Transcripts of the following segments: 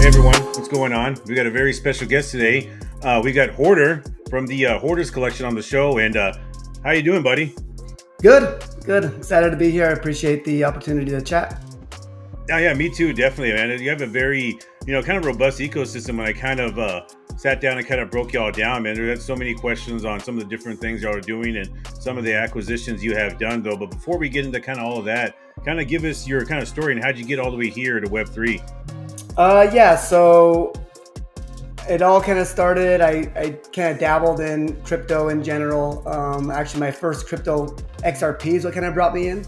everyone, what's going on? We got a very special guest today. We got Hoarder from the Hoarders collection on the show. And how you doing, buddy? Good. Excited to be here. I appreciate the opportunity to chat. Yeah, me too, definitely, man. You have a very, kind of robust ecosystem. And I kind of sat down and kind of broke y'all down, man. There's so many questions on some of the different things y'all are doing and some of the acquisitions you have done, though. But before we get into kind of all of that, kind of give us your kind of story and how'd you get all the way here to Web3? Yeah, so it all kind of started, I kind of dabbled in crypto in general. Actually, my first crypto XRP is what kind of brought me in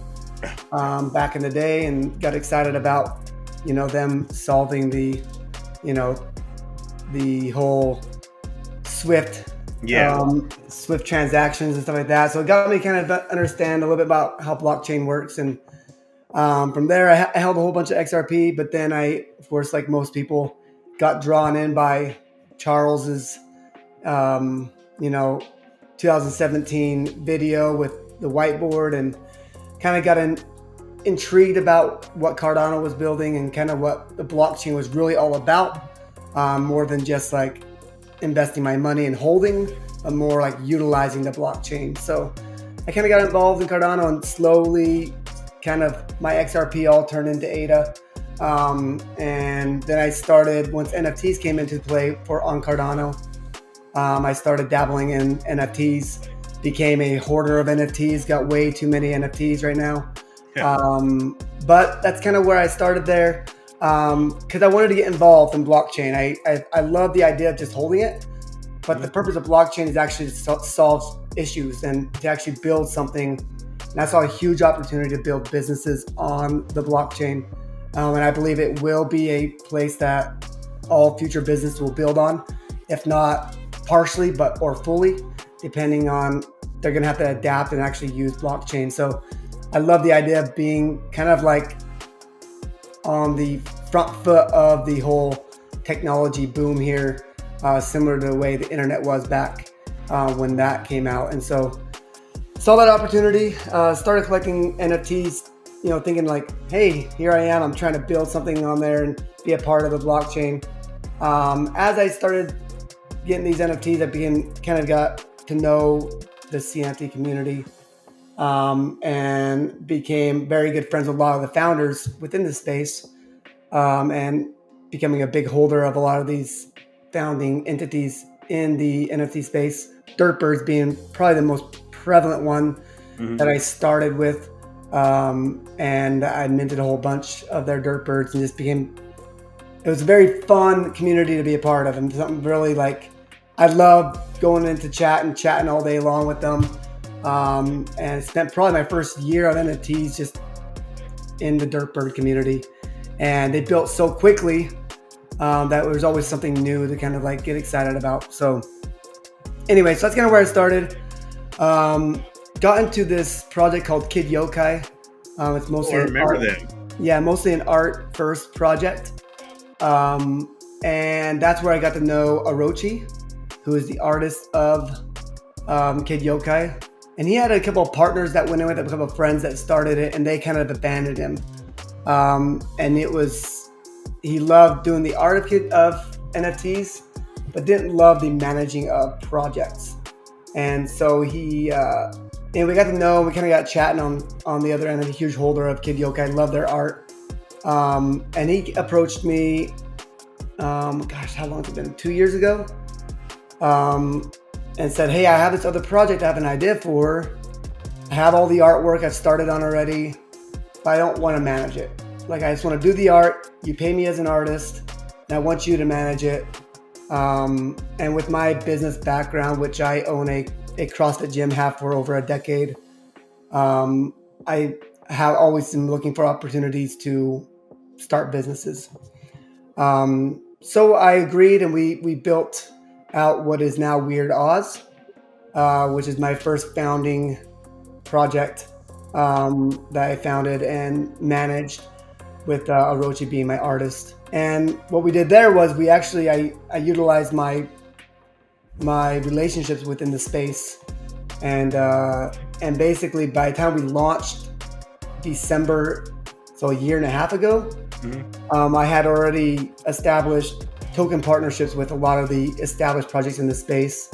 back in the day, and got excited about, them solving the, the whole Swift, Swift transactions and stuff like that. So it got me kind of understand a little bit about how blockchain works. And from there, I held a whole bunch of XRP, but then I, of course, like most people, got drawn in by Charles's, 2017 video with the whiteboard, and kind of got intrigued about what Cardano was building and kind of what the blockchain was really all about, more than just like investing my money and holding, but more like utilizing the blockchain. So I kind of got involved in Cardano, and slowly kind of my XRP all turned into ADA. And then I started, once NFTs came into play on Cardano, I started dabbling in NFTs, became a hoarder of NFTs, got way too many NFTs right now. Yeah. But that's kind of where I started there, because I wanted to get involved in blockchain. I love the idea of just holding it, but the purpose of blockchain is actually to solve issues and to actually build something. And I saw a huge opportunity to build businesses on the blockchain. And I believe it will be a place that all future business will build on, if not partially, or fully, depending on, they're going to have to adapt and actually use blockchain. So I love the idea of being kind of like on the front foot of the whole technology boom here, similar to the way the internet was back when that came out. And so saw that opportunity, started collecting NFTs, thinking like, hey, here I am. I'm trying to build something on there and be a part of the blockchain. As I started getting these NFTs, I kind of got to know the NFT community, and became very good friends with a lot of the founders within the space, and becoming a big holder of a lot of these founding entities in the NFT space. Dirtbirds being probably the most prevalent one that I started with. And I minted a whole bunch of their Dirtbirds, and it was a very fun community to be a part of, and something really like, I love going into chatting all day long with them. And spent probably my first year of NFTs just in the Dirtbird community, and they built so quickly, that there was always something new to kind of like get excited about. So anyway, so that's kind of where I started. Got into this project called Kid Yokai. It's mostly mostly an art first project. And that's where I got to know Orochi, who is the artist of Kid Yokai. And he had a couple of partners that went in with him, a couple of friends that started it, and they kind of abandoned him. And he loved doing the art of NFTs, but didn't love the managing of projects. And so and we got to know, we kind of got chatting on the other end. I'm a huge holder of Kid Yokai. I love their art. And he approached me, gosh, how long has it been? 2 years ago? And said, hey, I have this other project I have an idea for. I have all the artwork I've started on already, but I don't want to manage it. Like, I just want to do the art. You pay me as an artist, and I want you to manage it. And with my business background, which I own a CrossFit gym, have for over a decade, I have always been looking for opportunities to start businesses. So I agreed, and we built out what is now Weird Oz, which is my first founding project that I founded and managed, with Orochi being my artist. And what we did there was I utilized my relationships within the space, and basically by the time we launched December, so a year and a half ago, I had already established token partnerships with a lot of the established projects in the space.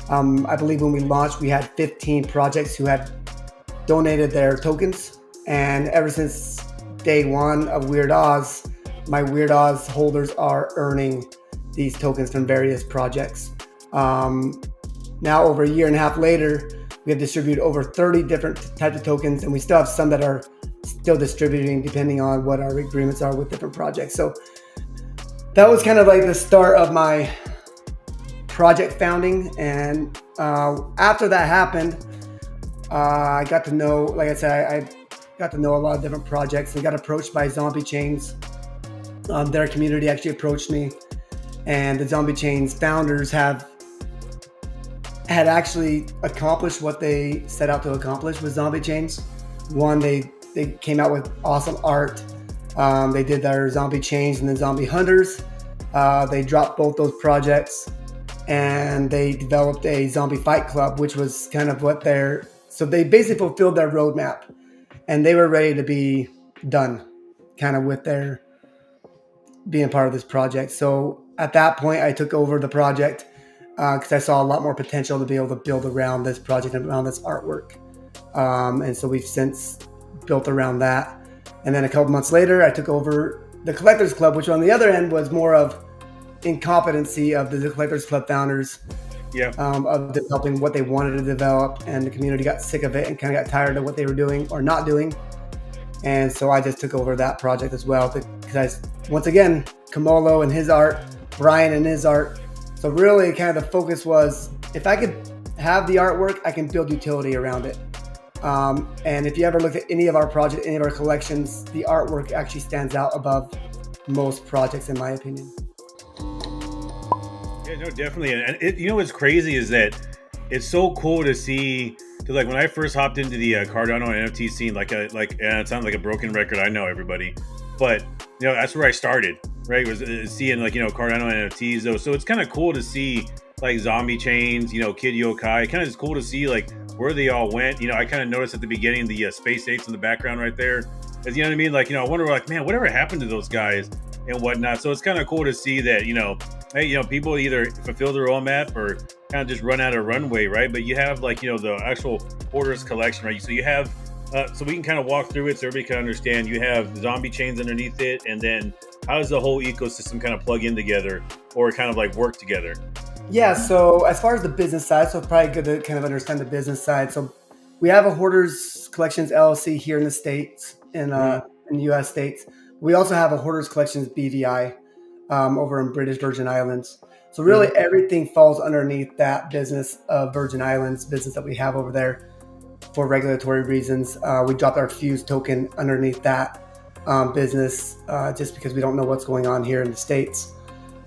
I believe when we launched, we had 15 projects who had donated their tokens. And ever since day one of Weird Oz, my Weird Oz holders are earning these tokens from various projects. Now, over a year and a half later, we have distributed over 30 different types of tokens, and we still have some that are still distributing depending on what our agreements are with different projects. So that was kind of like the start of my project founding. And after that happened, I got to know, like I said, I got to know a lot of different projects and got approached by Zombie Chains. Their community actually approached me, and the Zombie Chains founders had actually accomplished what they set out to accomplish with Zombie Chains. One, they came out with awesome art. They did their Zombie Chains and then Zombie Hunters. They dropped both those projects, and they developed a Zombie Fight Club, which was kind of what so they basically fulfilled their roadmap, and they were ready to be done kind of with their being part of this project. So at that point, I took over the project because I saw a lot more potential to be able to build around this project and around this artwork. And so we've since built around that. And then a couple months later, I took over the Collectors Club, which on the other end was more of incompetency of the Collectors Club founders, of developing what they wanted to develop. And the community got sick of it and kind of got tired of what they were doing or not doing. And so I just took over that project as well, because once again, Comolo and his art, Brian and his art. So really kind of the focus was, if I could have the artwork, I can build utility around it. And if you ever look at any of our projects, any of our collections, the artwork actually stands out above most projects, in my opinion. Yeah, no, definitely. And you know what's crazy is that it's so cool to see. Cause like when I first hopped into the Cardano NFT scene, it sounds like a broken record. I know everybody, but you know that's where I started. Right, was seeing Cardano NFTs though. So it's kind of cool to see like Zombie Chains, Kid Yokai. Kind of just cool to see like where they all went. I kind of noticed at the beginning the space apes in the background right there. Cause you know what I mean? Like I wonder like, man, whatever happened to those guys and whatnot. So it's kind of cool to see that hey, people either fulfill their roadmap or kind of just run out of runway, right? But you have like the actual Hoarders collection, right? So you have so we can kind of walk through it so everybody can understand. You have Zombie Chains underneath it, and then how does the whole ecosystem kind of plug in together or kind of like work together? Yeah, so as far as the business side, so it's probably good to kind of understand the business side. So we have a Hoarders Collections LLC here in the States, in the US States. We also have a Hoarders Collections BVI over in British Virgin Islands. So really everything falls underneath that business of Virgin Islands business that we have over there for regulatory reasons. We dropped our FUZE token underneath that business just because we don't know what's going on here in the States.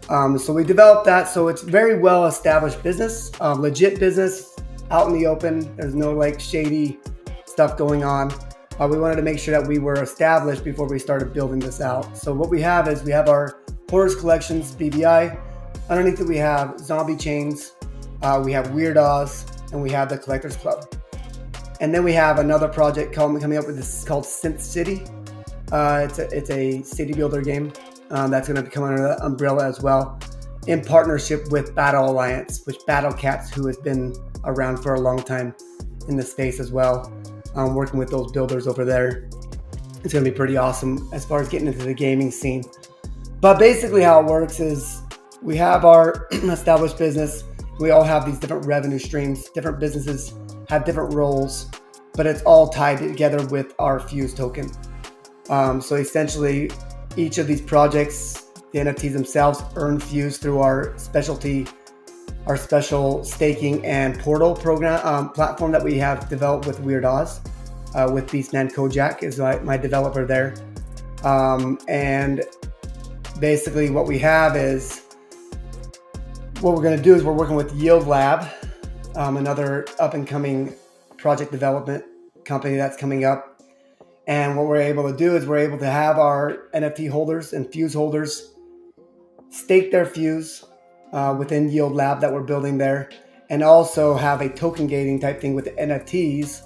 So we developed that. So it's very well established business, legit business out in the open. There's no like shady stuff going on. We wanted to make sure that we were established before we started building this out. So what we have is we have our Hoarders Collections BVI. Underneath it, we have Zombie Chains, we have Weird Oz, and we have the Collectors Club. And then we have another project coming up with this called Synth City. It's a city builder game that's going to come under the umbrella as well, in partnership with Battle Alliance, which Battle Cats, who has been around for a long time in the space as well, working with those builders over there. It's going to be pretty awesome as far as getting into the gaming scene. But basically how it works is we have our established business. We all have these different revenue streams. Different businesses have different roles, but it's all tied together with our FUZE token. So essentially, each of these projects, the NFTs themselves, earn FUZE through our special staking and portal program platform that we have developed with Weird Oz, with Beastman Kojak is my developer there. And basically what we have is, what we're going to do is we're working with Yield Lab, another up-and-coming project development company that's coming up. And what we're able to do is we're able to have our NFT holders and FUZE holders stake their FUZE within Yield Lab that we're building there, and also have a token gating type thing with the NFTs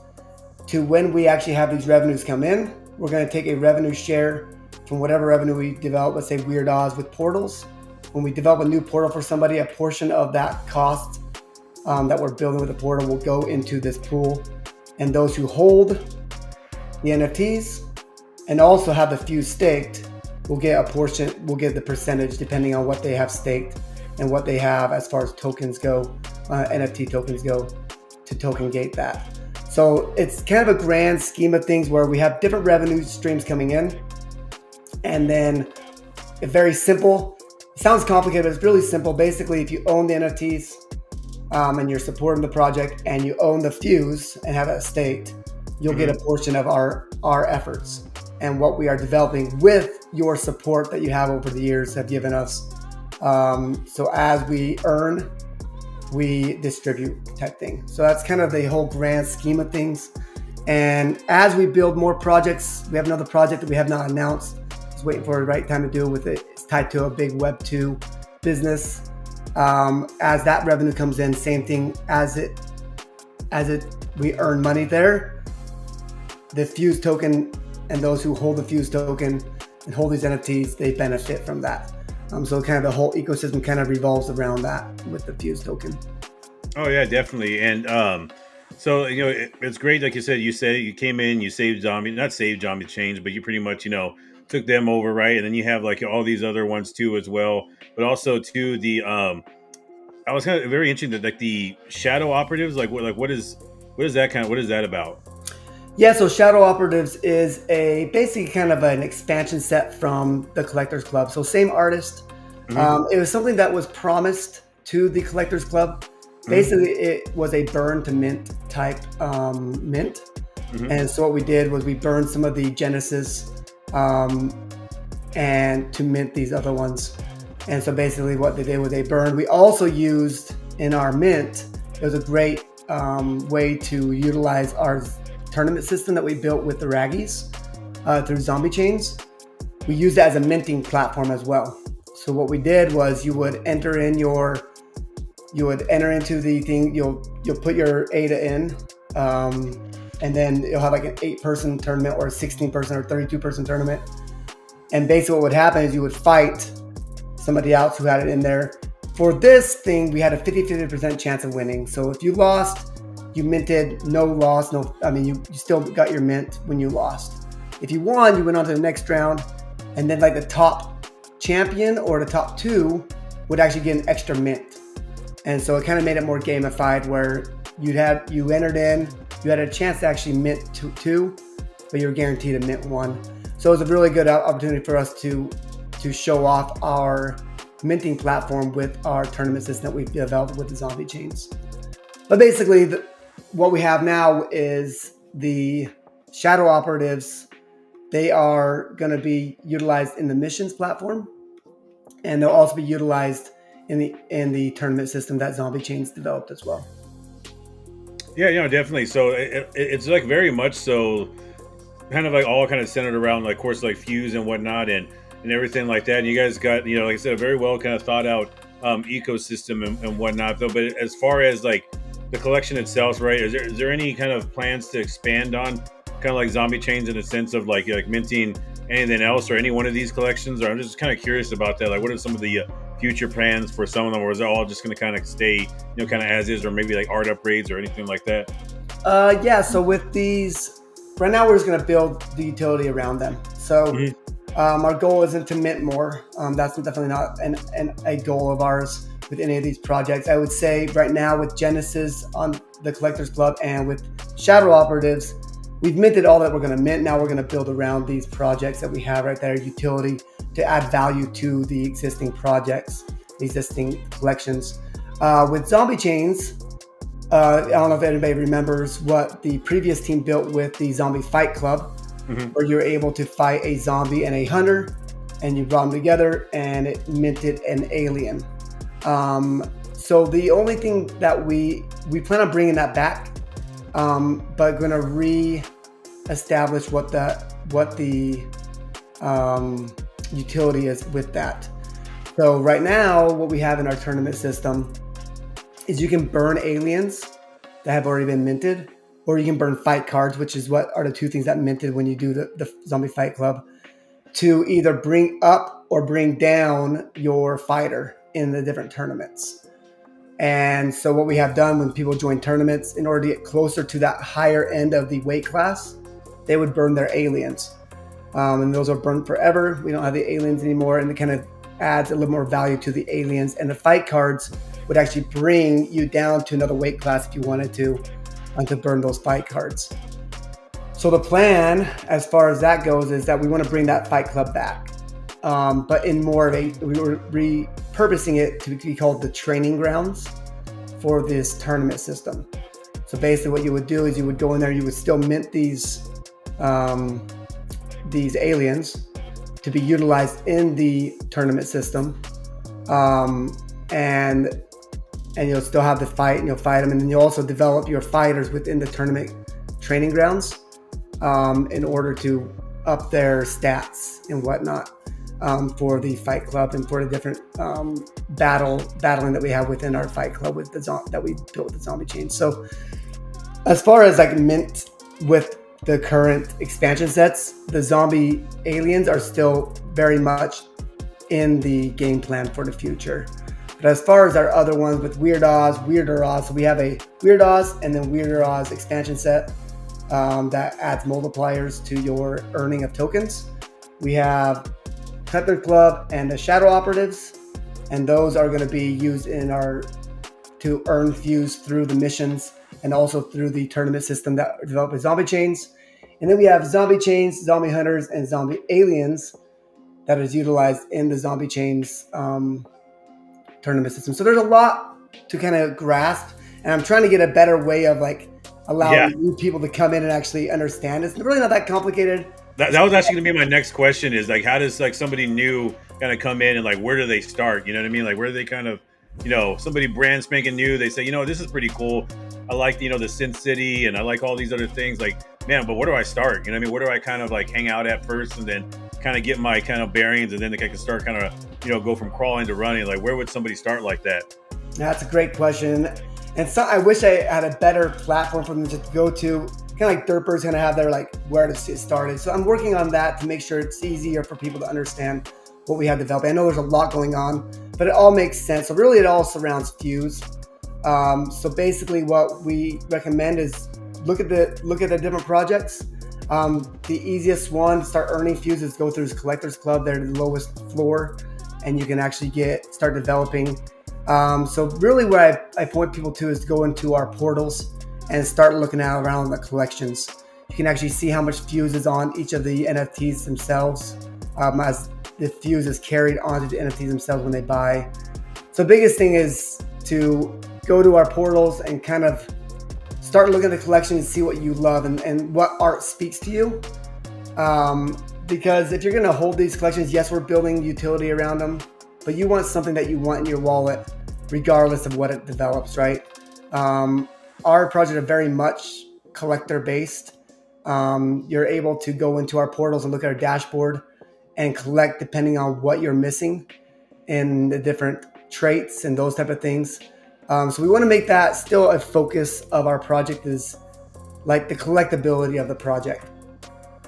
to when we actually have these revenues come in, we're going to take a revenue share from whatever revenue we develop, let's say Weird Oz with portals. When we develop a new portal for somebody, a portion of that cost that we're building with the portal will go into this pool. And those who hold the NFTs and also have the FUZE staked will get a portion, will get the percentage depending on what they have staked and what they have as far as tokens go, NFT tokens go, to token gate that. So it's kind of a grand scheme of things where we have different revenue streams coming in. And then it's very simple. It sounds complicated, but it's really simple. Basically, if you own the NFTs and you're supporting the project and you own the FUZE and have it staked, you'll get a portion of our efforts and what we are developing with your support that you have over the years have given us. So as we earn, we distribute type thing. So that's kind of the whole grand scheme of things. And as we build more projects, we have another project that we have not announced. Just waiting for the right time to do with it. It's tied to a big Web 2 business. As that revenue comes in, same thing we earn money there. The FUZE token and those who hold the FUZE token and hold these NFTs, they benefit from that. So kind of the whole ecosystem kind of revolves around that with the FUZE token. Oh yeah, definitely. And so it's great, like you said. You came in, you saved Zombie, not saved Zombie Chains, but you pretty much took them over, right? And then you have like all these other ones too as well. But also too the I was kind of very interested that like the Shadow Operatives, what is that about? Yeah, so Shadow Operatives is basically kind of an expansion set from the Collectors Club. So same artist. It was something that was promised to the Collectors Club. Basically, it was a burn to mint type mint. And so what we did was we burned some of the Genesis and to mint these other ones. And so basically what they did was they burned. We also used in our mint, it was a great way to utilize our tournament system that we built with the Raggies through Zombie Chains. We used that as a minting platform as well. So what we did was you would enter into the thing, you'll put your ADA in, and then you'll have like an 8-person tournament or a 16-person or 32-person tournament. And basically what would happen is you would fight somebody else who had it in there. For this thing, we had a 50-50% chance of winning. So if you lost, you minted, no loss, you still got your mint when you lost. If you won, you went on to the next round, and then like the top champion or the top 2 would actually get an extra mint. And so it kind of made it more gamified where you entered in, you had a chance to actually mint 2, but you were guaranteed to mint 1. So it was a really good opportunity for us to show off our minting platform with our tournament system that we've developed with the Zombie Chains. But basically, what we have now is the Shadow Operatives. They are going to be utilized in the missions platform, and they'll also be utilized in the tournament system that Zombie Chains developed as well. Yeah, definitely. So it's like very much so, kind of like all kind of centered around like course like FUZE and whatnot and everything like that. And you guys got like I said, a very well kind of thought out ecosystem and whatnot. Though, but as far as like the collection itself, right? Is there any kind of plans to expand on kind of like Zombie Chains in a sense of like minting anything else or any one of these collections? Or I'm just kind of curious about that. Like, what are some of the future plans for some of them, or is it all just going to kind of stay, kind of as is, or maybe like art upgrades or anything like that? Yeah. So with these, right now we're just going to build the utility around them. So our goal isn't to mint more. That's definitely not a goal of ours with any of these projects. I would say right now with Genesis on the Collectors Club and with Shadow Operatives, we've minted all that we're going to mint. Now we're going to build around these projects that we have right there, utility to add value to the existing projects, the existing collections. With Zombie Chains, I don't know if anybody remembers what the previous team built with the Zombie Fight Club, where you're able to fight a zombie and a hunter, and you brought them together and it minted an alien. So the only thing that we plan on bringing that back, but going to re-establish what the utility is with that. So right now, what we have in our tournament system is you can burn aliens that have already been minted, or you can burn fight cards, which is what are the 2 things that minted when you do the Zombie Fight Club. to either bring up or bring down your fighter in the different tournaments. And so what we have done when people join tournaments, in order to get closer to that higher end of the weight class, they would burn their aliens. And those are burned forever. We don't have the aliens anymore, and it kind of adds a little more value to the aliens. And the fight cards would actually bring you down to another weight class if you wanted to burn those fight cards. So the plan, as far as that goes, is that we want to bring that fight club back. But in more of we were repurposing it to be called the training grounds for this tournament system. So basically what you would do is you would go in there, you would still mint these aliens to be utilized in the tournament system. And you'll still have the fight, and you'll fight them. And then you'll also develop your fighters within the tournament training grounds in order to up their stats and whatnot. For the fight club and for the different battling that we have within our fight club with that we built with the zombie chain. So as far as like mint with the current expansion sets, the zombie aliens are still very much in the game plan for the future. But as far as our other ones with Weirder Oz, so we have a Weird Oz and then Weirder Oz expansion set that adds multipliers to your earning of tokens. We have Collector Club and the Shadow Operatives, and those are going to be used to earn FUZE through the missions and also through the tournament system that developed with zombie chains. And then we have zombie chains, zombie hunters, and zombie aliens that is utilized in the zombie chains tournament system. So there's a lot to kind of grasp, and I'm trying to get a better way of like allowing new people to come in and actually understand. It's really not that complicated. That was actually gonna be my next question, is like, how does like somebody new kind of come in, and like, where do they start? You know what I mean? Like, where do they kind of, you know, somebody brand spanking new, they say, you know, this is pretty cool. I like, you know, the Sin City, and I like all these other things. Like, man, but where do I start? You know what I mean? Where do I kind of like hang out at first, and then kind of get my kind of bearings, and then I can start kind of, you know, go from crawling to running? Like, where would somebody start like that? That's a great question. And so I wish I had a better platform for them to go to. Kind of like Derpers going to have their like where to get started. So I'm working on that to make sure it's easier for people to understand what we have developed. I know there's a lot going on, but it all makes sense. So really it all surrounds FUZE. So basically what we recommend is look at the different projects. The easiest one to start earning FUZE is go through this Collectors Club. They're the lowest floor, and you can actually start developing. So really what I point people to is to go into our portals and start looking around the collections. You can actually see how much FUZE is on each of the NFTs themselves, as the FUZE is carried onto the NFTs themselves when they buy. So the biggest thing is to go to our portals and kind of start looking at the collection and see what you love and what art speaks to you. Because if you're gonna hold these collections, yes, we're building utility around them, but you want something that you want in your wallet regardless of what it develops, right? Our projects are very much collector based. You're able to go into our portals and look at our dashboard and collect depending on what you're missing in the different traits and those type of things. So we want to make that still a focus of our project, is like the collectability of the project.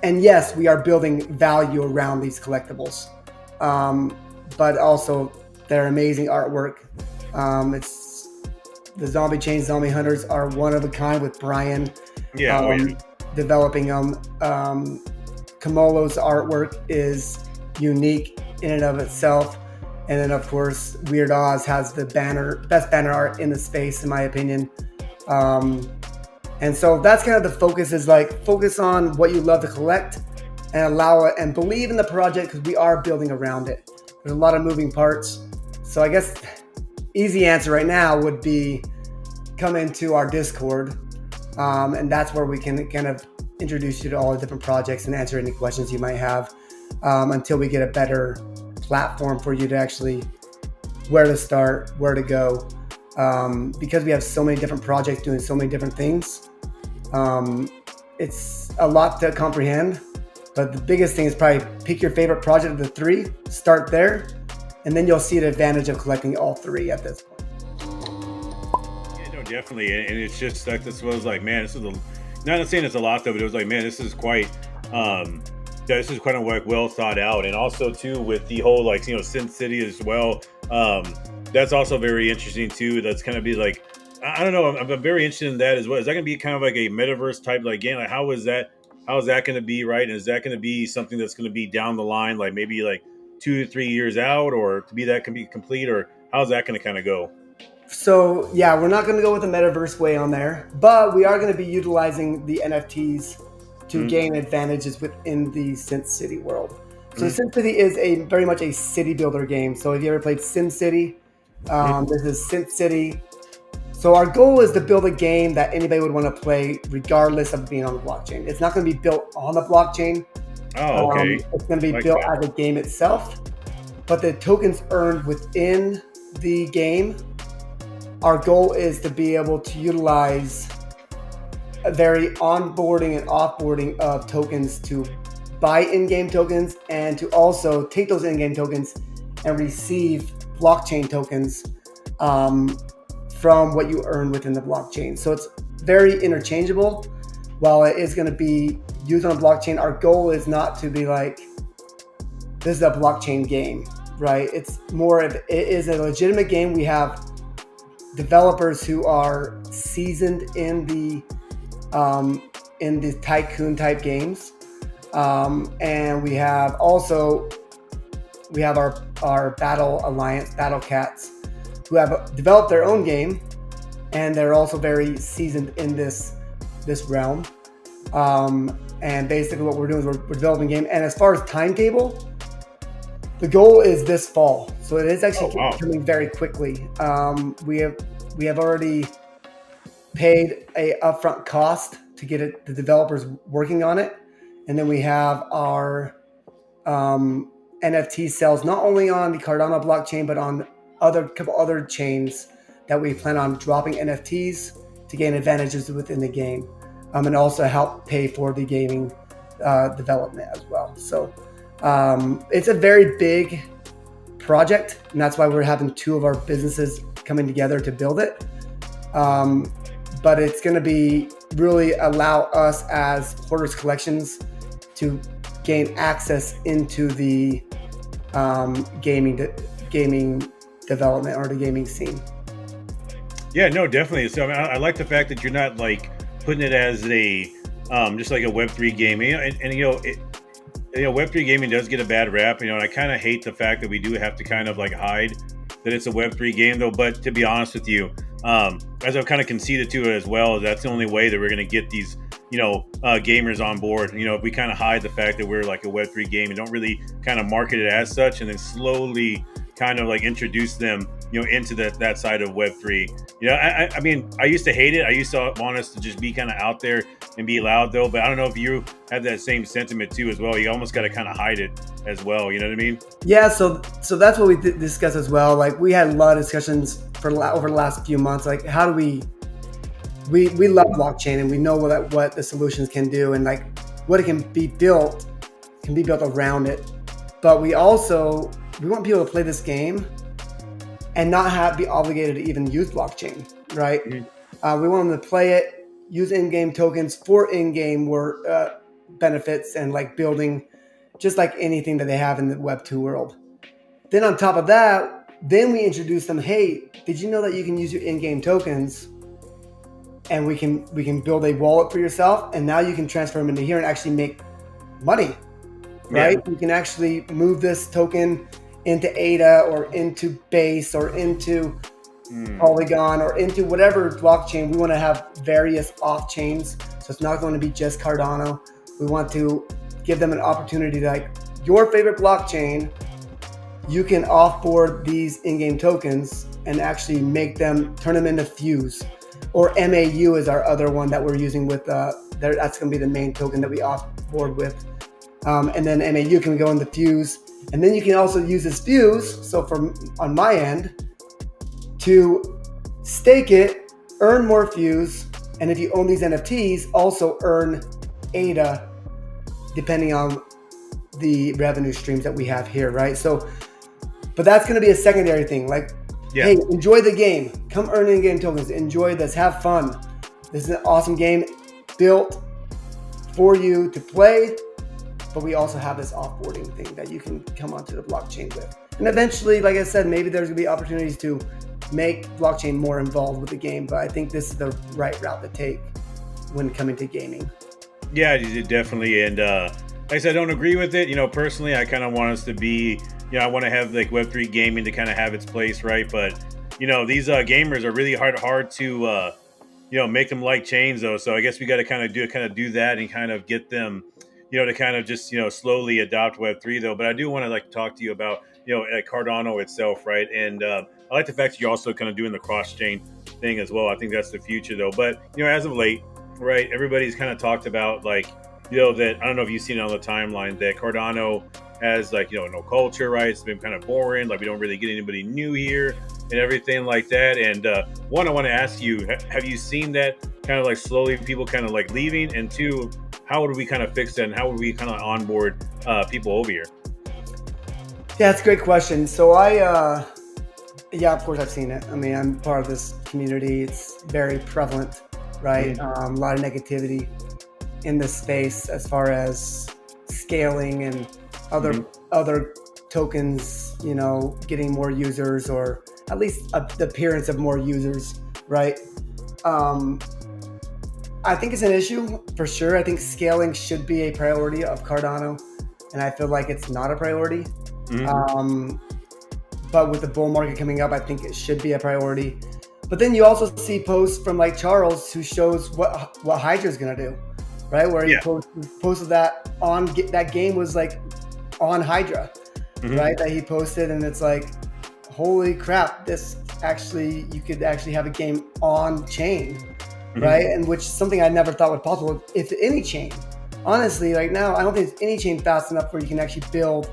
And yes, we are building value around these collectibles, but also their amazing artwork. It's the zombie chains, zombie hunters are one of a kind with Brian developing them. Comolo's artwork is unique in and of itself. And then of course, Weird Oz has the best banner art in the space, in my opinion. And so that's kind of the focus, is like focus on what you love to collect and allow it and believe in the project, because we are building around it. There's a lot of moving parts. So I guess easy answer right now would be come into our Discord, and that's where we can kind of introduce you to all the different projects and answer any questions you might have, until we get a better platform for you to actually where to start, where to go, because we have so many different projects doing so many different things. It's a lot to comprehend, but the biggest thing is probably pick your favorite project of the three, start there, and then you'll see the advantage of collecting all three at this point. Yeah, no, definitely. And it's just like, this was like, man, this is not saying it's a lot though, but it was like, man, this is quite Yeah, this is kind of like well thought out, and also too with the whole like Sin City as well. That's also very interesting too. That's kind of be like I don't know. I'm very interested in that as well. Is that going to be kind of like a metaverse type like game? Like how is that? How is that going to be? Right? And is that going to be something that's going to be down the line, like maybe like 2 to 3 years out, or to be that can be complete, or how's that going to kind of go? So yeah, we're not going to go with the metaverse way on there, but we are going to be utilizing the NFTs to gain advantages within the Sin City world. So Sin City is very much a city builder game. So if you ever played Sin City, this is Sin City. So our goal is to build a game that anybody would want to play regardless of being on the blockchain. It's not going to be built on the blockchain. Oh, okay. It's going to be built as a game itself. But the tokens earned within the game, our goal is to be able to utilize a very onboarding and offboarding of tokens to buy in-game tokens, and to also take those in-game tokens and receive blockchain tokens from what you earn within the blockchain. So it's very interchangeable. While it is going to be used on a blockchain, our goal is not to be like, this is a blockchain game, right? It's more of, it is a legitimate game. We have developers who are seasoned in the tycoon type games, and we have our Battle Alliance, Battle Cats, who have developed their own game, and they're also very seasoned in this realm. And basically what we're doing is we're developing a game. And as far as timetable, the goal is this fall. So it is actually coming very quickly. We have already paid a upfront cost to get the developers working on it. And then we have our NFT sales, not only on the Cardano blockchain, but on couple other chains that we plan on dropping NFTs to gain advantages within the game, and also help pay for the gaming development as well. So it's a very big project, and that's why we're having two of our businesses coming together to build it. But it's going to be really allow us as Hoarders Collections to gain access into the gaming development or the gaming scene. Yeah, no, definitely. So I mean, I like the fact that you're not like putting it as a just like a Web3 game. And Web3 gaming does get a bad rap. And I kind of hate the fact that we do have to kind of like hide that it's a Web3 game, though. But to be honest with you, as I've kind of conceded to it as well, that's the only way that we're going to get these gamers on board. If we kind of hide the fact that we're like a Web3 game and don't really kind of market it as such, and then slowly kind of like introduce them into that side of Web3. I mean, I used to hate it. I used to want us to just be kind of out there and be loud, though. But I don't know if you have that same sentiment too as well. You almost got to kind of hide it as well. You know what I mean? Yeah. So that's what we discussed as well. Like we had a lot of discussions over the last few months. Like how do we love blockchain, and we know what the solutions can do, and like what it can be built around it. But we want people to play this game and not be obligated to even use blockchain, right? We want them to play it, use in-game tokens for in-game benefits, and like building just like anything that they have in the Web2 world. Then on top of that, then we introduce them, hey, did you know that you can use your in-game tokens and we can build a wallet for yourself, and now you can transfer them into here and actually make money, right? Yeah. You can actually move this token into ADA or into Base or into Polygon or into whatever blockchain. We want to have various off chains, so it's not going to be just Cardano. We want to give them an opportunity to, like, your favorite blockchain, you can offboard these in-game tokens and actually turn them into FUZE, or MAU is our other one that we're using with that's going to be the main token that we offboard with, and then MAU can go into FUZE. And then you can also use this FUZE, so on my end, to stake it, earn more FUZE, and if you own these NFTs, also earn ADA, depending on the revenue streams that we have here, right? So, but that's going to be a secondary thing. Like, hey, enjoy the game. Come earn in-game tokens. Enjoy this. Have fun. This is an awesome game built for you to play. but we also have this offboarding thing that you can come onto the blockchain with. And eventually, like I said, maybe there's gonna be opportunities to make blockchain more involved with the game, but I think this is the right route to take when coming to gaming. Yeah, definitely. And like I said, I don't agree with it. You know, personally, I kind of want us to be, you know, I want to have like Web3 gaming to kind of have its place, right? But, you know, these gamers are really hard to, you know, make them like chains though. So I guess we got to kind of do that and kind of get them, you know, to kind of just, you know, slowly adopt Web3 though. But I do want to like talk to you about, you know, Cardano itself, right? And I like the fact that you're also kind of doing the cross-chain thing as well. I think that's the future though. But, you know, as of late, right, everybody's kind of talked about like, you know, that I don't know if you've seen it on the timeline that Cardano has like, you know, no culture, right? It's been kind of boring. Like we don't really get anybody new here and everything like that. And one, I want to ask you, have you seen that kind of like slowly people kind of like leaving? And two, how would we kind of fix that? And how would we kind of onboard people over here? Yeah, it's a great question. So yeah, of course I've seen it. I mean, I'm part of this community. It's very prevalent, right? A lot of negativity in this space as far as scaling and other tokens, you know, getting more users or at least the appearance of more users, right? I think it's an issue for sure. I think scaling should be a priority of Cardano, and I feel like it's not a priority. But with the bull market coming up, I think it should be a priority. But then you also see posts from like Charles who shows what Hydra is going to do, right? Where he posted that on that game was like on Hydra, right? That he posted, and it's like, holy crap, this actually, you could actually have a game on chain, right? And which is something I never thought was possible if any chain. Honestly, right now, I don't think there's any chain fast enough where you can actually build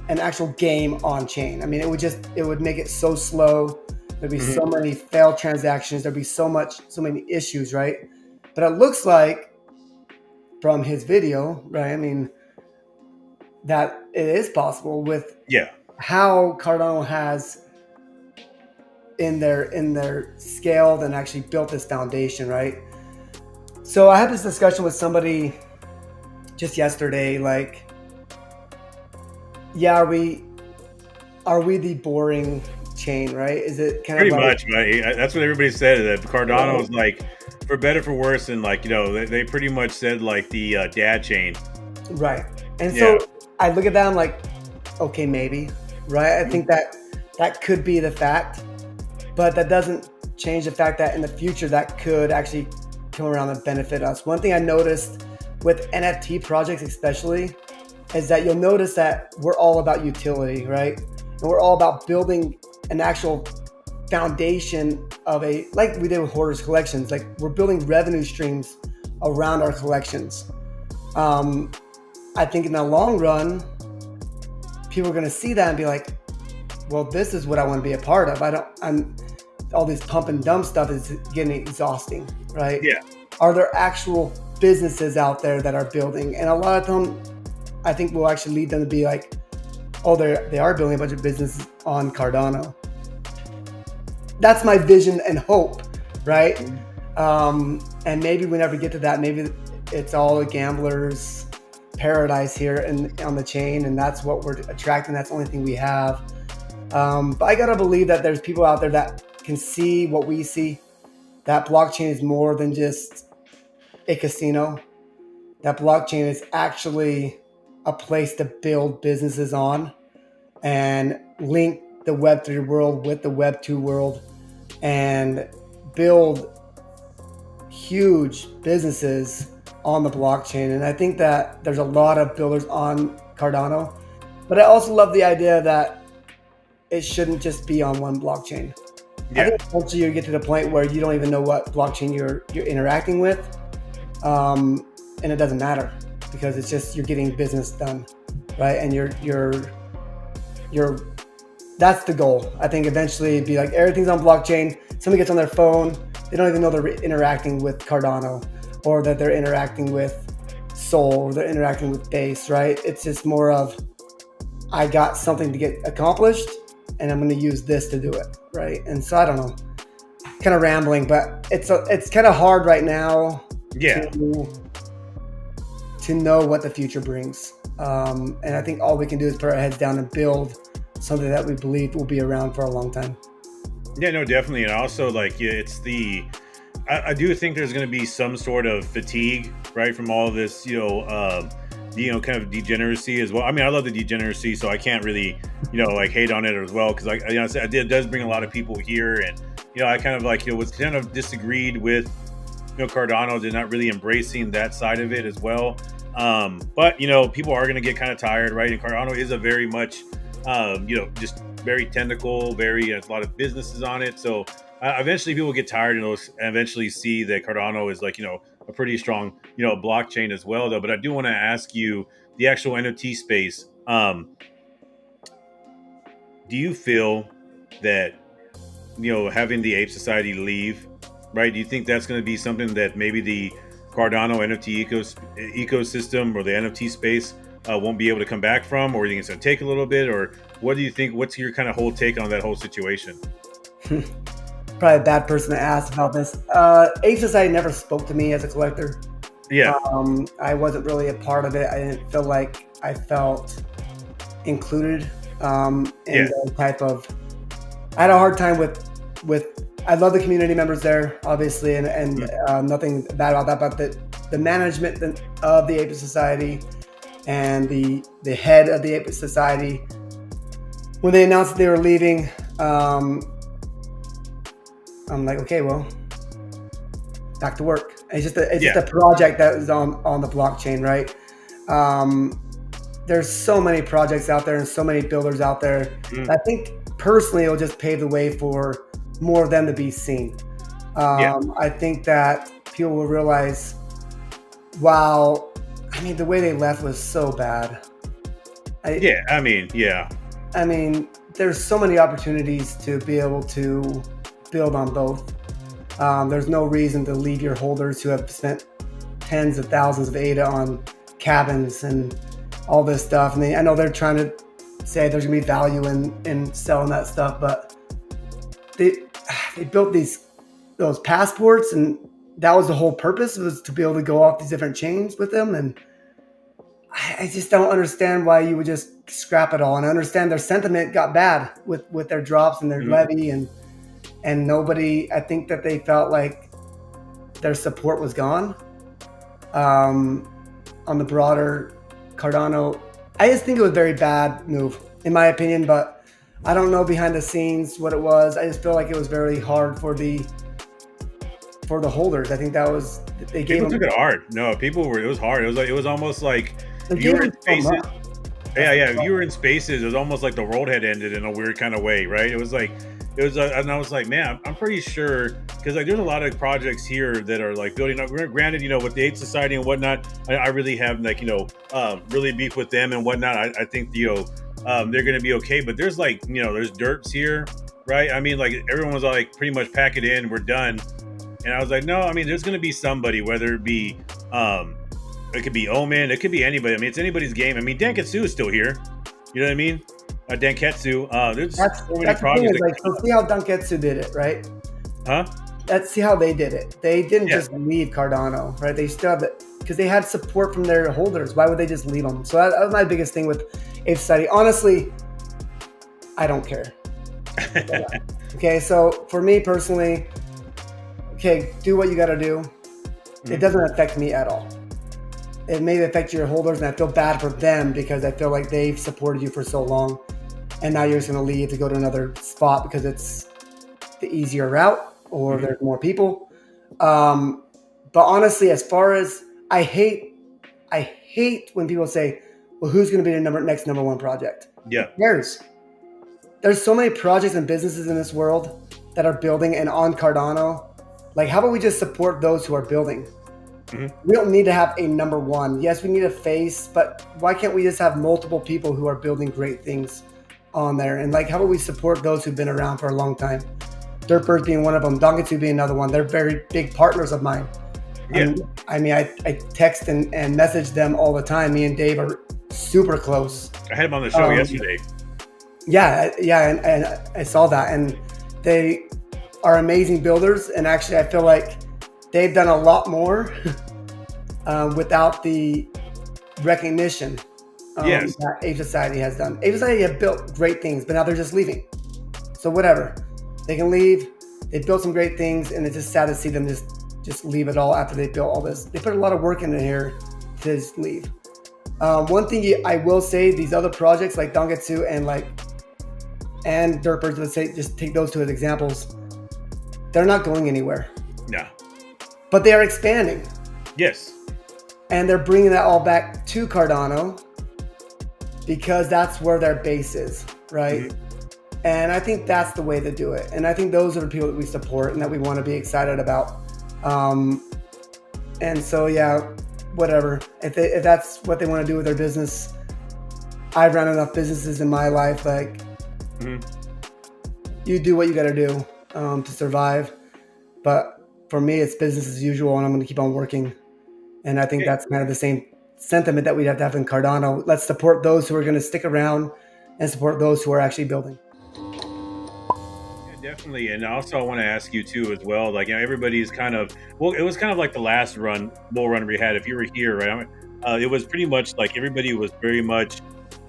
an actual game on chain. I mean, it would make it so slow. There'd be so many failed transactions. There'd be so many issues, right? But it looks like from his video, right? I mean, that it is possible with how Cardano has in their scaled and actually built this foundation, right? So I had this discussion with somebody just yesterday, like, yeah, are we the boring chain, right? Is it kind pretty of much, right? That's what everybody said, that Cardano is like, for better for worse, and like, you know, they pretty much said like the dad chain, right? And so I look at that, I'm like, okay, maybe, right? I think that could be the fact, but that doesn't change the fact that in the future that could actually come around and benefit us. One thing I noticed with NFT projects especially is that you'll notice that we're all about utility, right? And we're all about building an actual foundation of like we did with Hoarders collections, like we're building revenue streams around our collections. I think in the long run, people are going to see that and be like, well, this is what I want to be a part of. All this pump and dump stuff is getting exhausting, right? Yeah. Are there actual businesses out there that are building? And a lot of them, I think will actually lead them to be like, oh, they are building a bunch of businesses on Cardano. That's my vision and hope, right? And maybe we never get to that. Maybe it's all a gambler's paradise here on the chain, and that's what we're attracting. That's the only thing we have. But I gotta believe that there's people out there that can see what we see. That blockchain is more than just a casino. That blockchain is actually a place to build businesses on and link the Web3 world with the Web2 world and build huge businesses on the blockchain. And I think that there's a lot of builders on Cardano, but I also love the idea that it shouldn't just be on one blockchain. I think eventually you get to the point where you don't even know what blockchain you're interacting with, and it doesn't matter because it's just you're getting business done, right? And you're that's the goal. I think eventually it'd be like everything's on blockchain. Somebody gets on their phone, they don't even know they're interacting with Cardano or that they're interacting with Sol or they're interacting with Base, right? It's just more of I got something to get accomplished and I'm going to use this to do it, right? And so I don't know, kind of rambling, but it's kind of hard right now to to know what the future brings. And I think all we can do is put our heads down and build something that we believe will be around for a long time. Yeah, no, definitely. And also, like, yeah, it's I do think there's going to be some sort of fatigue, right, from all of this, kind of degeneracy as well. I mean, I love the degeneracy, so I can't really, like hate on it as well, because it does bring a lot of people here, and I kind of like was kind of disagreed with, Cardano. They're not really embracing that side of it as well. But people are going to get kind of tired, right? And Cardano is a very much, just very technical, a lot of businesses on it. So eventually people get tired and eventually see that Cardano is like, a pretty strong, blockchain as well, though. But I do want to ask you, the actual NFT space. Do you feel that, having the Ape Society leave, right? Do you think that's going to be something that maybe the Cardano NFT ecosystem or the NFT space won't be able to come back from, or do you think it's going to take a little bit, or what do you think? What's your kind of whole take on that whole situation? Probably a bad person to ask about this. Ape Society never spoke to me as a collector. Yeah. I wasn't really a part of it. I didn't feel like I felt included in the type of. I had a hard time with. I love the community members there, obviously, and nothing bad about that. But the management of the Ape Society and the head of the Ape Society, when they announced that they were leaving, I'm like, okay, well, back to work. It's just a project that is on the blockchain, right? There's so many projects out there and so many builders out there. I think personally, it'll just pave the way for more of them to be seen. I think that people will realize, wow, I mean, the way they left was so bad. I mean, there's so many opportunities to be able to build on both. There's no reason to leave your holders who have spent tens of thousands of ADA on cabins and all this stuff. And I know they're trying to say there's gonna be value in selling that stuff, but they built those passports, and that was the whole purpose, was to be able to go off these different chains with them. And I just don't understand why you would just scrap it all. And I understand their sentiment got bad with their drops and their levy, and nobody, I think that they felt like their support was gone on the broader Cardano. I just think it was a very bad move, in my opinion, but I don't know behind the scenes what it was. I just feel like it was very hard for the holders. I think that was, people took it hard. No, it was hard. It was almost like you were in spaces. You were in spaces. It was almost like the world had ended in a weird kind of way, right? And I was like, man, I'm pretty sure, because like there's a lot of projects here that are like building up. Granted, with the Ape Society and whatnot, I really have like really beef with them and whatnot. I think they're gonna be okay, but there's like there's derps here, right? I mean, like everyone was like pretty much pack it in, we're done. And I was like, no, I mean, there's gonna be somebody, whether it be it could be Omen, it could be anybody. I mean, it's anybody's game. I mean, Danketsu is still here. You know what I mean? Danketsu. There's so many projects. Let's see how Danketsu did it, right? Huh? Let's see how they did it. They didn't just leave Cardano, right? They still have it because they had support from their holders. Why would they just leave them? So that was my biggest thing with Ape Society. Honestly, I don't care. Okay, so for me personally, okay, do what you got to do. It doesn't affect me at all. It may affect your holders, and I feel bad for them because I feel like they've supported you for so long, and now you're just going to leave to go to another spot because it's the easier route or there's more people. But honestly, as far as I hate when people say, well, who's going to be the next number one project? Yeah. There's so many projects and businesses in this world that are building and on Cardano. Like, how about we just support those who are building? We don't need to have a number one. Yes, we need a face, but why can't we just have multiple people who are building great things on there? And like, how about we support those who've been around for a long time? Dirtbirds being one of them, Danketsu being another one. They're very big partners of mine. Yeah. I mean, I text and message them all the time. Me and Dave are super close. I had him on the show yesterday. Yeah, and I saw that. And they are amazing builders. And actually, I feel like they've done a lot more without the recognition Yes. that Ape Society has done. Ape Society have built great things, but now they're just leaving. So whatever, they can leave. They built some great things, and it's just sad to see them just leave it all after they built all this. They put a lot of work in here to just leave. One thing I will say, these other projects like Dongetsu and Derpers, let's say, just take those two as examples. They're not going anywhere. No. But they are expanding. Yes. And they're bringing that all back to Cardano because that's where their base is, right? Mm-hmm. And I think that's the way to do it. And I think those are the people that we support and that we want to be excited about. And so, yeah, whatever. If that's what they want to do with their business, I've run enough businesses in my life. Like, you do what you got to do to survive. But for me, it's business as usual, and I'm going to keep on working. And I think that's kind of the same sentiment that we'd have to have in Cardano. Let's support those who are going to stick around and support those who are actually building. Definitely. And also I want to ask you too as well, like, you know, everybody's kind of, well, it was kind of like the last bull run we had. If you were here, right, it was pretty much like everybody was very much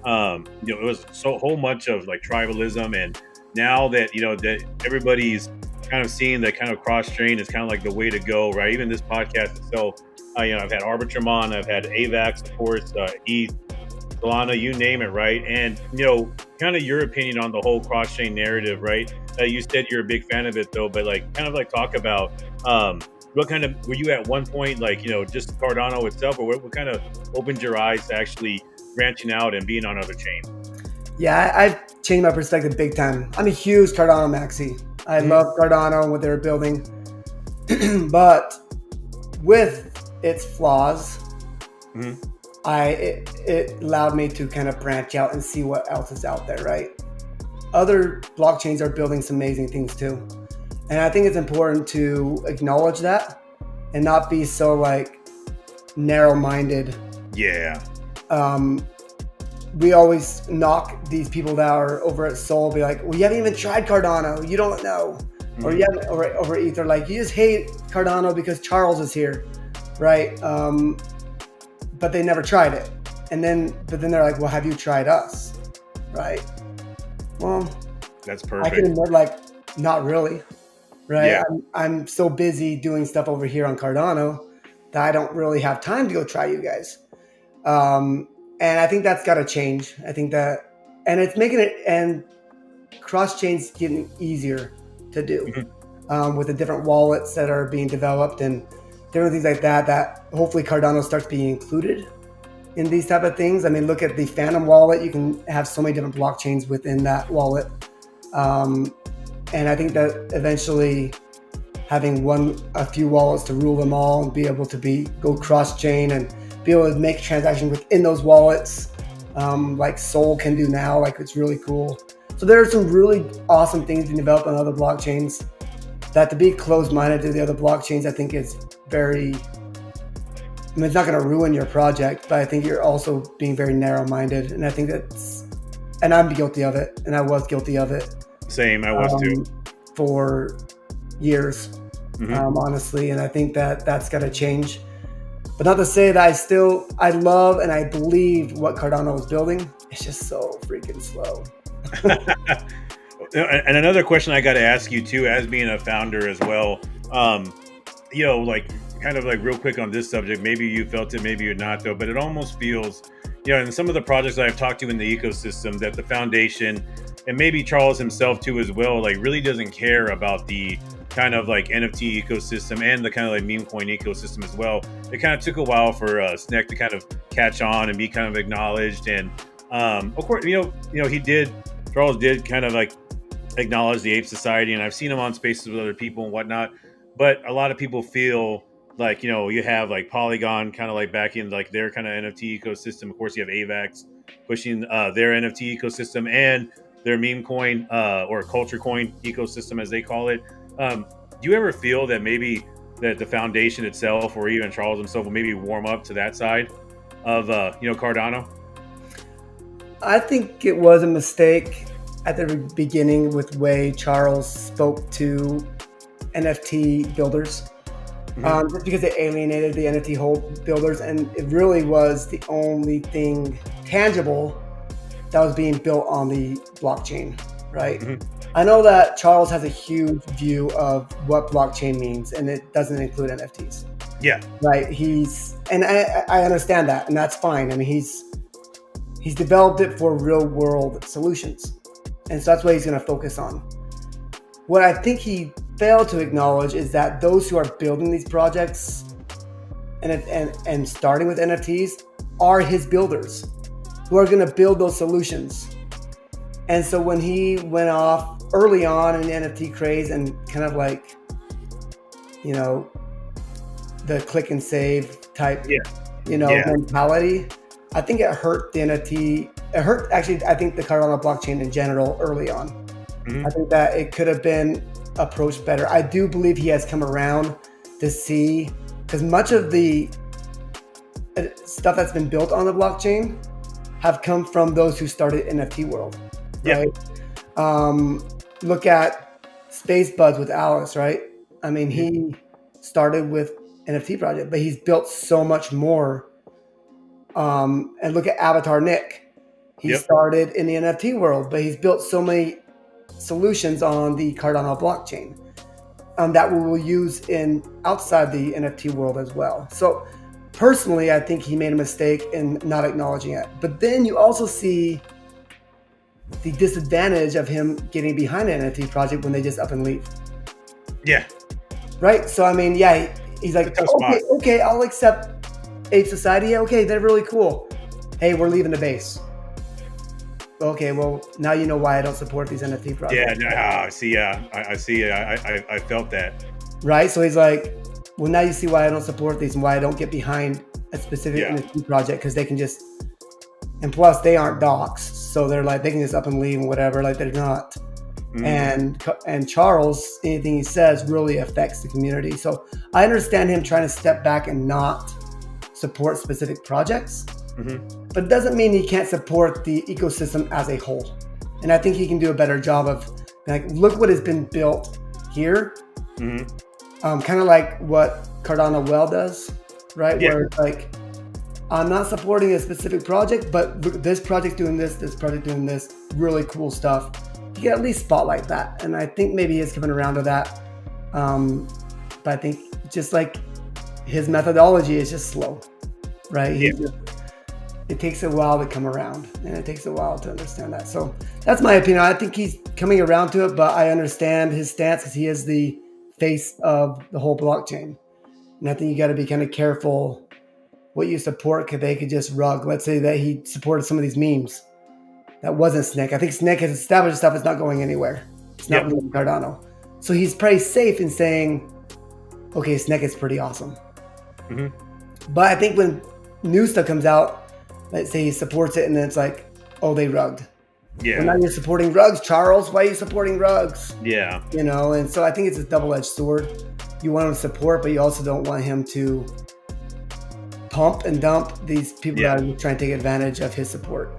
it was so whole much of like tribalism. And now that, you know, that everybody's kind of seeing that kind of cross train is kind of like the way to go, right? Even this podcast itself, you know, I've had Arbitrum on, I've had AVAX, of course, ETH, Solana, you name it, right? And, you know, kind of your opinion on the whole cross-chain narrative, right? You said you're a big fan of it, though, but like, kind of like talk about what kind of, were you at one point, like, you know, just Cardano itself, or what kind of opened your eyes to actually branching out and being on other chains? Yeah, I've changed my perspective big time. I'm a huge Cardano maxi. I love Cardano and what they're building, but with its flaws, it allowed me to kind of branch out and see what else is out there, right? Other blockchains are building some amazing things too. And I think it's important to acknowledge that and not be so like narrow-minded. Yeah. We always knock these people that are over at Sol, be like, well, you haven't even tried Cardano, you don't know. Or you haven't over Ether, like, you just hate Cardano because Charles is here, right? But they never tried it. But then they're like, well, have you tried us? Right? Well, that's perfect. I can admit, like, not really, right? Yeah. I'm so busy doing stuff over here on Cardano that I don't really have time to go try you guys. And I think that's got to change. I think that, and it's making it, and cross-chain's getting easier to do with the different wallets that are being developed and different things like that, that hopefully Cardano starts being included in these type of things. I mean, look at the Phantom wallet. You can have so many different blockchains within that wallet. And I think that eventually having a few wallets to rule them all and be able to go cross-chain and be able to make transactions within those wallets, like Sol can do now, like, it's really cool. So there are some really awesome things being developed on other blockchains that, to be closed-minded to the other blockchains, I think is very, I mean, it's not going to ruin your project, but I think you're also being very narrow-minded. And I think and I'm guilty of it. And I was guilty of it. Same, I was too. For years, honestly. And I think that's got to change. But not to say that I love and I believe what Cardano is building. It's just so freaking slow. And another question I got to ask you too, as being a founder as well, you know, like, kind of like real quick on this subject, maybe you felt it, maybe you're not though, but it almost feels, you know, in some of the projects that I've talked to in the ecosystem, that the foundation, and maybe Charles himself too as well, like, really doesn't care about the kind of like NFT ecosystem and the kind of like meme coin ecosystem as well. It kind of took a while for Sneck to kind of catch on and be kind of acknowledged. And of course, Charles did kind of like acknowledge the Ape Society, and I've seen him on spaces with other people and whatnot. But a lot of people feel like, you know, you have like Polygon kind of like back in like their kind of NFT ecosystem. Of course, you have AVAX pushing their NFT ecosystem and their meme coin or culture coin ecosystem, as they call it. Do you ever feel that maybe that the foundation itself, or even Charles himself, will maybe warm up to that side of Cardano? I think it was a mistake at the beginning with the way Charles spoke to NFT builders. just because it alienated the NFT hold builders, and it really was the only thing tangible that was being built on the blockchain, right? I know that Charles has a huge view of what blockchain means, and it doesn't include NFTs. Yeah. Right. I understand that, and that's fine. I mean, he's developed it for real world solutions, and so that's what he's going to focus on. What I think he failed to acknowledge is that those who are building these projects and starting with NFTs are his builders who are going to build those solutions. And so when he went off early on in the NFT craze and kind of like, you know, the click and save type, mentality, I think it hurt the NFT. It hurt, actually, I think the Cardano blockchain in general early on. I think that it could have been approached better. I do believe he has come around to see, because much of the stuff that's been built on the blockchain have come from those who started NFT world. Right? Look at Space Buds with Alice, right? I mean, he started with NFT project, but he's built so much more. And look at Avatar Nick. He started in the NFT world, but he's built so many solutions on the Cardano blockchain that we will use in outside the NFT world as well. So personally, I think he made a mistake in not acknowledging it. But then you also see the disadvantage of him getting behind an NFT project when they just up and leave. Yeah. Right? So, I mean, yeah, he's like, okay, I'll accept Ape Society. Yeah, okay, they're really cool. Hey, we're leaving the base. Okay, well, now you know why I don't support these NFT projects. Yeah, I see. I felt that. Right? So he's like, well, now you see why I don't support these and why I don't get behind a specific NFT project, because they can just, and plus they aren't docs, so they're like, they can just up and leave and whatever, like they're not. And Charles, anything he says really affects the community. So I understand him trying to step back and not support specific projects. But it doesn't mean he can't support the ecosystem as a whole. And I think he can do a better job of like, look what has been built here. Kind of like what Cardano Well does, right? Where it's like, I'm not supporting a specific project, but this project doing this project doing this, really cool stuff. You can at least spotlight that. And I think maybe he's coming around to that. But I think just like his methodology is just slow, right? It takes a while to come around, and it takes a while to understand that. So that's my opinion. I think he's coming around to it, but I understand his stance because he is the face of the whole blockchain. And I think you got to be kind of careful what you support, because they could just rug. Let's say that he supported some of these memes. That wasn't Snick. I think Snick has established stuff is not going anywhere. It's not really Cardano. So he's pretty safe in saying, okay, Snick is pretty awesome. But I think when new stuff comes out, let's say he supports it, and then it's like, oh, they rugged. Well, now you're supporting rugs, Charles. Why are you supporting rugs? You know, and so I think it's a double-edged sword. You want him to support, but you also don't want him to pump and dump these people that are trying to take advantage of his support.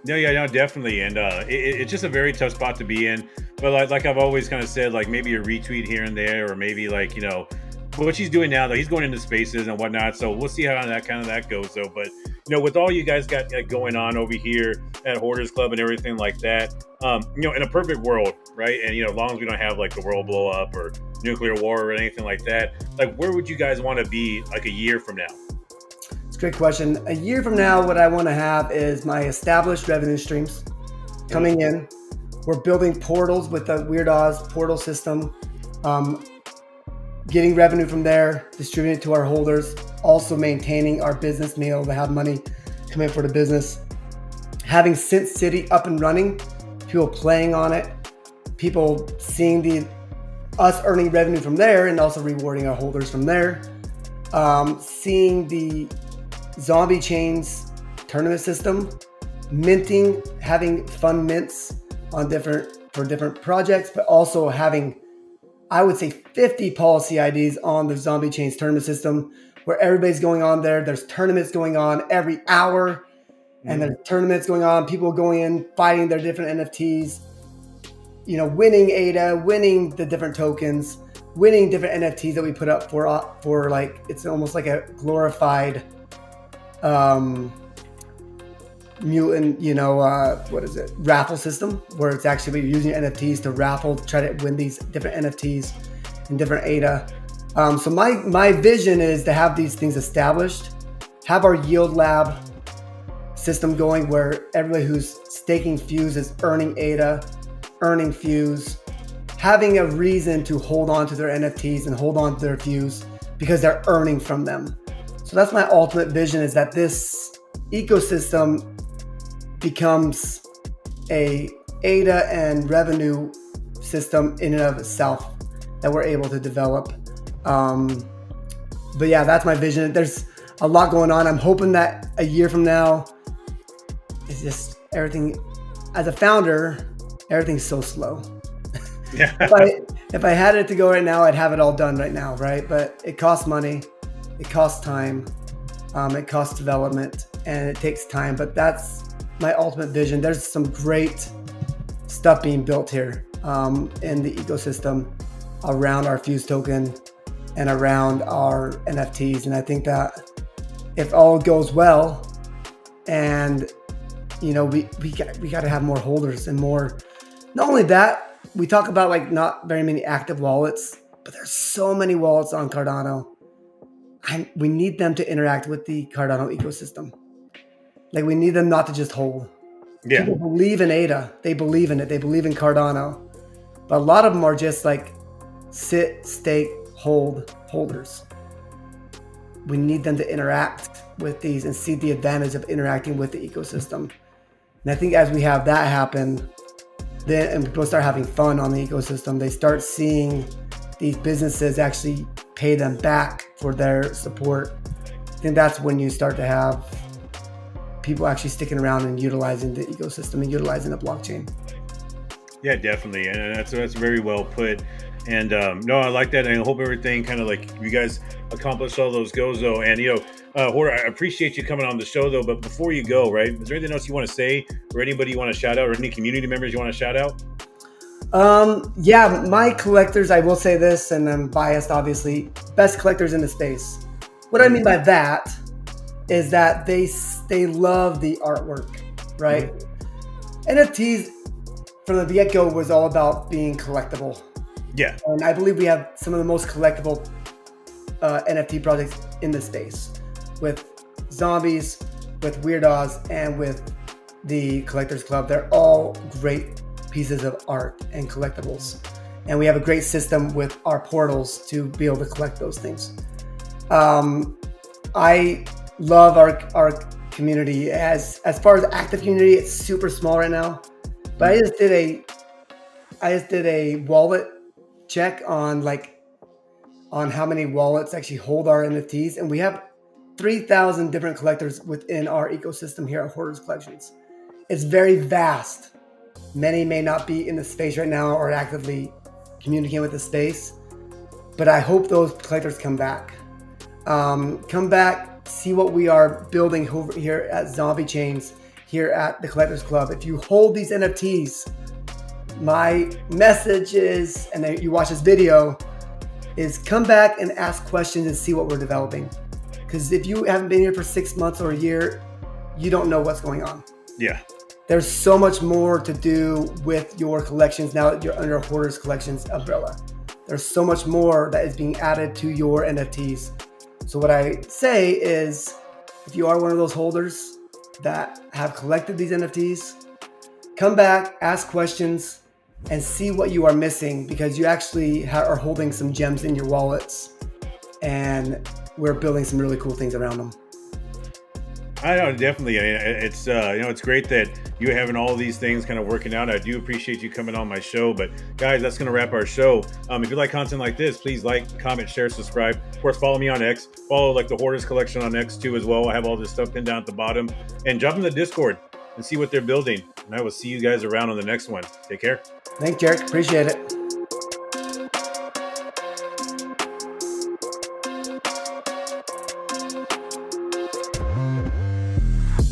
No, definitely. And it's just a very tough spot to be in. But like I've always kind of said, like maybe a retweet here and there, or maybe like, you know, what he's doing now, though, he's going into spaces and whatnot. So we'll see how that goes. So, but you know, with all you guys got going on over here at Hoarders Club and everything like that, you know, in a perfect world, right? And you know, as long as we don't have like the world blow up or nuclear war or anything like that, like where would you guys want to be like a year from now? It's a great question. A year from now, what I want to have is my established revenue streams coming in. We're building portals with the Weird Oz portal system. Getting revenue from there, distributing it to our holders, also maintaining our business, being able to have money come in for the business. Having Synth City up and running, people playing on it, people seeing us earning revenue from there, and also rewarding our holders from there. Seeing the Zombie Chains tournament system, minting, having fun mints on for different projects, but also having, I would say, 50 policy IDs on the Zombie Chains tournament system, where everybody's going on there. There's tournaments going on every hour, and there's tournaments going on. People going in, fighting their different NFTs, you know, winning ADA, winning the different tokens. winning different NFTs that we put up for like, it's almost like a glorified mutant, you know, what is it, raffle system, where it's actually using NFTs to raffle, to try to win these different NFTs and different ADA. So my vision is to have these things established, have our yield lab system going where everybody who's staking FUZE is earning ADA, earning FUZE, having a reason to hold on to their NFTs and hold on to their FUZE because they're earning from them. So that's my ultimate vision, is that this ecosystem becomes a ADA and revenue system in and of itself that we're able to develop. But yeah, that's my vision. There's a lot going on. I'm hoping that a year from now, it's just everything, as a founder, everything's so slow. Yeah. If I had it to go right now, I'd have it all done right now, right? But it costs money, it costs time, it costs development, and it takes time. But that's my ultimate vision. There's some great stuff being built here in the ecosystem around our FUZE token and around our NFTs. And I think that if all goes well, and you know, we got to have more holders and more. Not only that, we talk about like not very many active wallets, but there's so many wallets on Cardano. And we need them to interact with the Cardano ecosystem. Like, we need them not to just hold. Yeah. People believe in ADA. They believe in it. They believe in Cardano. But a lot of them are just like sit, stake, hold holders. We need them to interact with these and see the advantage of interacting with the ecosystem. And I think as we have that happen, then and people start having fun on the ecosystem, they start seeing these businesses actually pay them back for their support. I think that's when you start to have people actually sticking around and utilizing the ecosystem and utilizing the blockchain. Yeah, definitely. And that's very well put. And no, I like that. And I hope everything kind of like you guys accomplish all those goals though. And you know, Hoarder, I appreciate you coming on the show though. But before you go, right, is there anything else you want to say, or anybody you want to shout out, or any community members you want to shout out? Yeah, my collectors, I will say this, and I'm biased obviously, best collectors in the space. What I mean by that is that they love the artwork, right? Mm-hmm. NFTs from the get-go was all about being collectible. Yeah. And I believe we have some of the most collectible NFT projects in the space, with Zombies, with Weird Oz, and with the Collectors Club. They're all great pieces of art and collectibles. And we have a great system with our portals to be able to collect those things. I love our community. As far as active community, it's super small right now. But I just did a wallet check on how many wallets actually hold our NFTs, and we have 3,000 different collectors within our ecosystem here at Hoarders Collections. It's very vast. Many may not be in the space right now or actively communicating with the space, but I hope those collectors come back. Come back, see what we are building over here at Zombie Chains, here at the Collectors Club. If you hold these NFTs, my message is, and you watch this video, is come back and ask questions and see what we're developing. Because if you haven't been here for 6 months or a year, you don't know what's going on. Yeah. There's so much more to do with your collections now that you're under Hoarders Collections umbrella. There's so much more that is being added to your NFTs. So what I say is, if you are one of those holders that have collected these NFTs, come back, ask questions, and see what you are missing, because you actually are holding some gems in your wallets, and we're building some really cool things around them. I know, definitely. It's you know, it's great that you having all these things kind of working out. I do appreciate you coming on my show. But guys, that's going to wrap our show. If you like content like this, please like, comment, share, subscribe. Of course, follow me on X. Follow like the Hoarders Collection on X too as well. I have all this stuff pinned down at the bottom. And jump in the Discord and see what they're building. And I will see you guys around on the next one. Take care. Thanks, Jarek. Appreciate it.